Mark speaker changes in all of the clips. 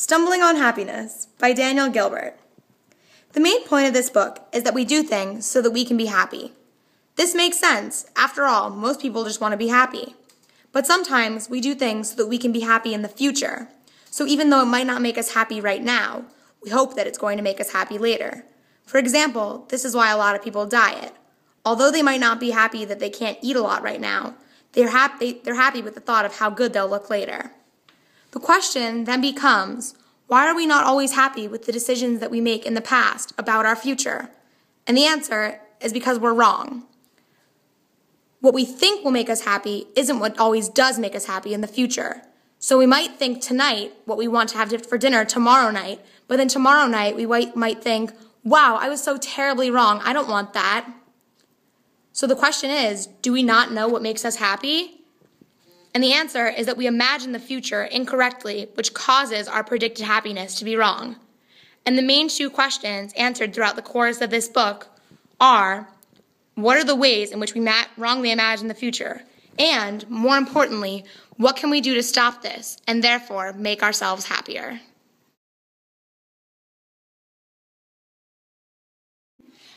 Speaker 1: Stumbling on Happiness by Daniel Gilbert. The main point of this book is that we do things so that we can be happy. This makes sense. After all, most people just want to be happy. But sometimes we do things so that we can be happy in the future. So even though it might not make us happy right now, we hope that it's going to make us happy later. For example, this is why a lot of people diet. Although they might not be happy that they can't eat a lot right now, they're happy with the thought of how good they'll look later. The question then becomes, why are we not always happy with the decisions that we make in the past about our future? And the answer is because we're wrong. What we think will make us happy isn't what always does make us happy in the future. So we might think tonight what we want to have for dinner tomorrow night, but then tomorrow night we might think, wow, I was so terribly wrong, I don't want that. So the question is, do we not know what makes us happy? And the answer is that we imagine the future incorrectly, which causes our predicted happiness to be wrong. And the main two questions answered throughout the course of this book are, what are the ways in which we wrongly imagine the future? And, more importantly, what can we do to stop this and therefore make ourselves happier?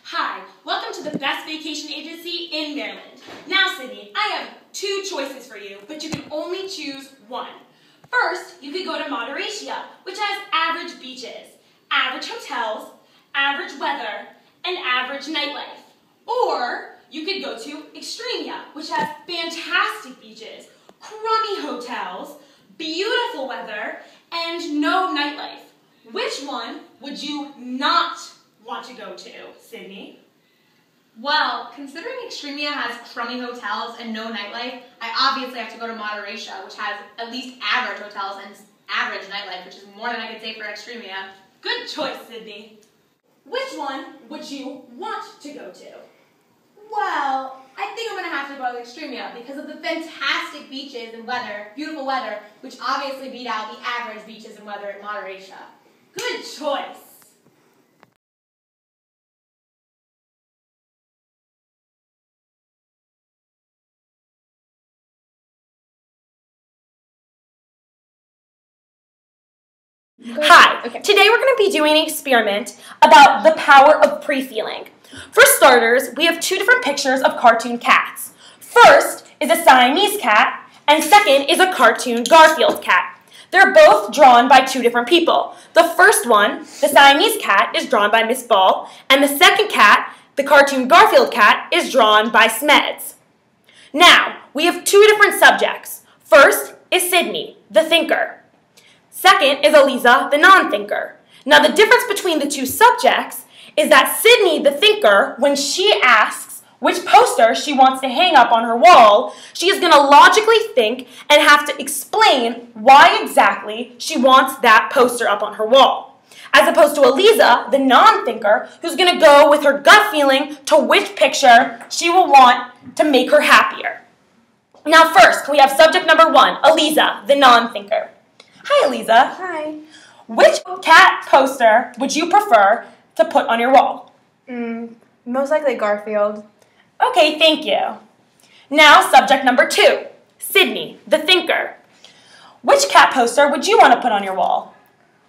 Speaker 2: Hi, welcome to the best vacation agency in Maryland. Now, Sydney, I have two choices for you, but you can only choose one. First, you could go to Moderatia, which has average beaches, average hotels, average weather, and average nightlife. Or you could go to Extremia, which has fantastic beaches, crummy hotels, beautiful weather, and no nightlife. Which one would you not want to go to, Sydney?
Speaker 3: Well, considering Extremia has crummy hotels and no nightlife, I obviously have to go to Moderatia, which has at least average hotels and average nightlife, which is more than I could say for Extremia.
Speaker 2: Good choice, Sydney. Which one would you want to go to?
Speaker 3: Well, I think I'm going to have to go to Extremia because of the fantastic beaches and weather, beautiful weather, which obviously beat out the average beaches and weather at Moderatia.
Speaker 2: Good choice.
Speaker 4: Hi, Today we're going to be doing an experiment about the power of pre-feeling. For starters, we have two different pictures of cartoon cats. First is a Siamese cat, and second is a cartoon Garfield cat. They're both drawn by two different people. The first one, the Siamese cat, is drawn by Miss Ball, and the second cat, the cartoon Garfield cat, is drawn by Smeds. Now, we have two different subjects. First is Sydney, the thinker. Second is Eliza, the non-thinker. Now, the difference between the two subjects is that Sydney, the thinker, when she asks which poster she wants to hang up on her wall, she is going to logically think and have to explain why exactly she wants that poster up on her wall. As opposed to Eliza, the non-thinker, who's going to go with her gut feeling to which picture she will want to make her happier. Now, first, we have subject number one, Eliza, the non-thinker. Hi, Eliza.
Speaker 5: Hi.
Speaker 4: Which cat poster would you prefer to put on your wall?
Speaker 5: Most likely Garfield.
Speaker 4: Okay, thank you. Now, subject number two, Sydney, the thinker. Which cat poster would you want to put on your wall?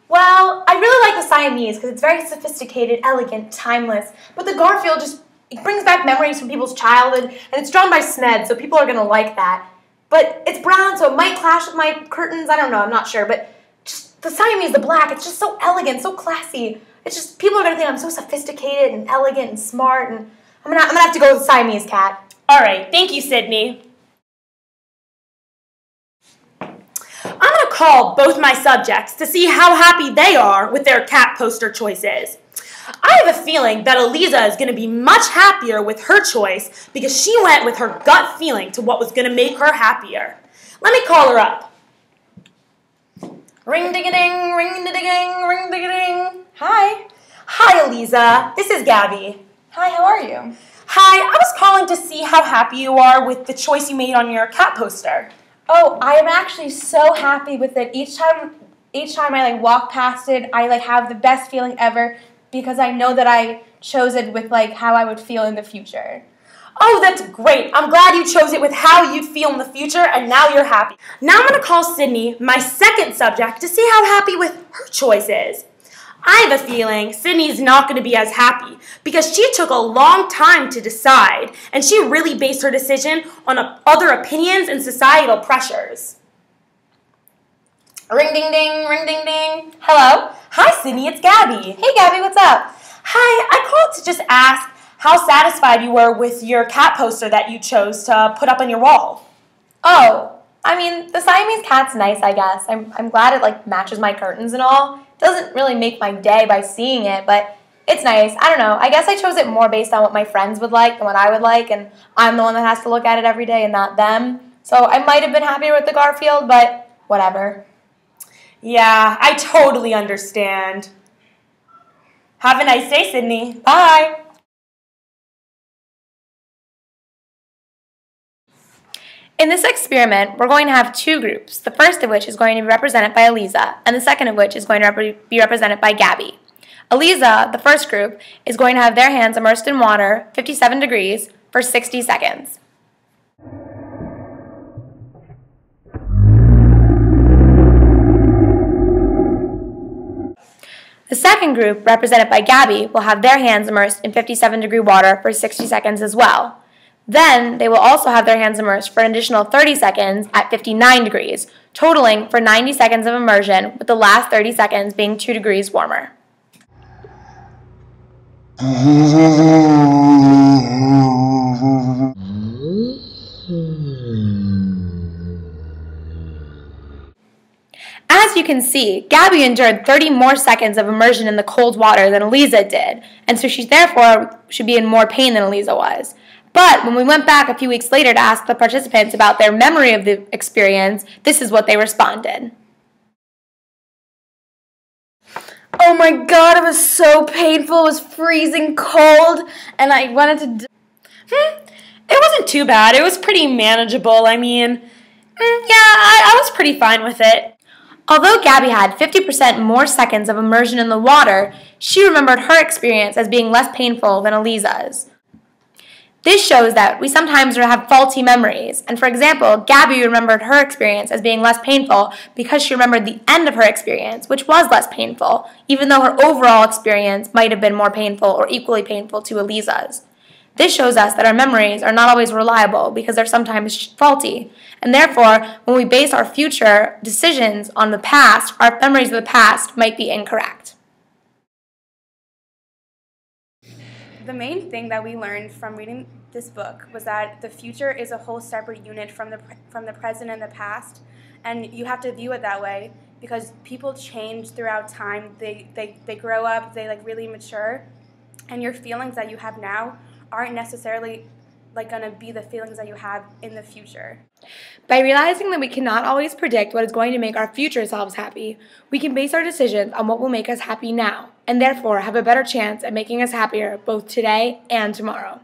Speaker 5: Well, I really like the Siamese because it's very sophisticated, elegant, timeless. But the Garfield it brings back memories from people's childhood, and it's drawn by Smed, so people are going to like that. But it's brown, so it might clash with my curtains. I don't know, I'm not sure. But just the Siamese, the black, it's just so elegant, so classy. It's just, people are going to think I'm so sophisticated and elegant and smart, and I'm gonna have to go with the Siamese cat.
Speaker 4: All right, thank you, Sydney. I'm going to call both my subjects to see how happy they are with their cat poster choices. I have a feeling that Eliza is going to be much happier with her choice because she went with her gut feeling to what was going to make her happier. Let me call her up. Ring-ding-a-ding, ring-a-ding, ring-ding-a-ding.
Speaker 5: Hi.
Speaker 4: Hi, Eliza. This is Gabby.
Speaker 5: Hi, how are you?
Speaker 4: Hi, I was calling to see how happy you are with the choice you made on your cat poster.
Speaker 5: Oh, I am actually so happy with it. Each time I walk past it, I have the best feeling ever because I know that I chose it with how I would feel in the future.
Speaker 4: Oh, that's great. I'm glad you chose it with how you'd feel in the future, and now you're happy. Now I'm going to call Sydney, my second subject, to see how happy with her choice is. I have a feeling Sydney's not going to be as happy because she took a long time to decide, and she really based her decision on other opinions and societal pressures.
Speaker 5: Ring ding ding, ring ding ding.
Speaker 4: Hello? Hi, Sydney, it's Gabby.
Speaker 5: Hey Gabby, what's up?
Speaker 4: Hi, I called to just ask how satisfied you were with your cat poster that you chose to put up on your wall.
Speaker 5: Oh, I mean, the Siamese cat's nice, I guess. I'm glad it matches my curtains and all. It doesn't really make my day by seeing it, but it's nice. I don't know. I guess I chose it more based on what my friends would like than what I would like, and I'm the one that has to look at it every day and not them. So I might have been happier with the Garfield, but whatever.
Speaker 4: Yeah, I totally understand. Have a nice day, Sydney. Bye.
Speaker 5: In this experiment, we're going to have two groups, the first of which is going to be represented by Eliza, and the second of which is going to be represented by Gabby. Eliza, the first group, is going to have their hands immersed in water, 57 degrees, for 60 seconds. The second group, represented by Gabby, will have their hands immersed in 57-degree water for 60 seconds as well. Then, they will also have their hands immersed for an additional 30 seconds at 59 degrees, totaling for 90 seconds of immersion, with the last 30 seconds being 2 degrees warmer. As you can see, Gabby endured 30 more seconds of immersion in the cold water than Eliza did, and so she therefore should be in more pain than Eliza was. But when we went back a few weeks later to ask the participants about their memory of the experience, this is what they responded.
Speaker 6: Oh my god, it was so painful, it was freezing cold, and I wanted to
Speaker 4: It wasn't too bad. It was pretty manageable. I mean, I was pretty fine with it.
Speaker 5: Although Gabby had 50% more seconds of immersion in the water, she remembered her experience as being less painful than Eliza's. This shows that we sometimes have faulty memories, and for example, Gabby remembered her experience as being less painful because she remembered the end of her experience, which was less painful, even though her overall experience might have been more painful or equally painful to Eliza's. This shows us that our memories are not always reliable because they're sometimes faulty, and therefore, when we base our future decisions on the past, our memories of the past might be incorrect.
Speaker 7: The main thing that we learned from reading this book was that the future is a whole separate unit from the present and the past, and you have to view it that way because people change throughout time. They grow up, they really mature, and your feelings that you have now aren't necessarily going to be the feelings that you have in the future.
Speaker 1: By realizing that we cannot always predict what is going to make our future selves happy, we can base our decisions on what will make us happy now, and therefore have a better chance at making us happier both today and tomorrow.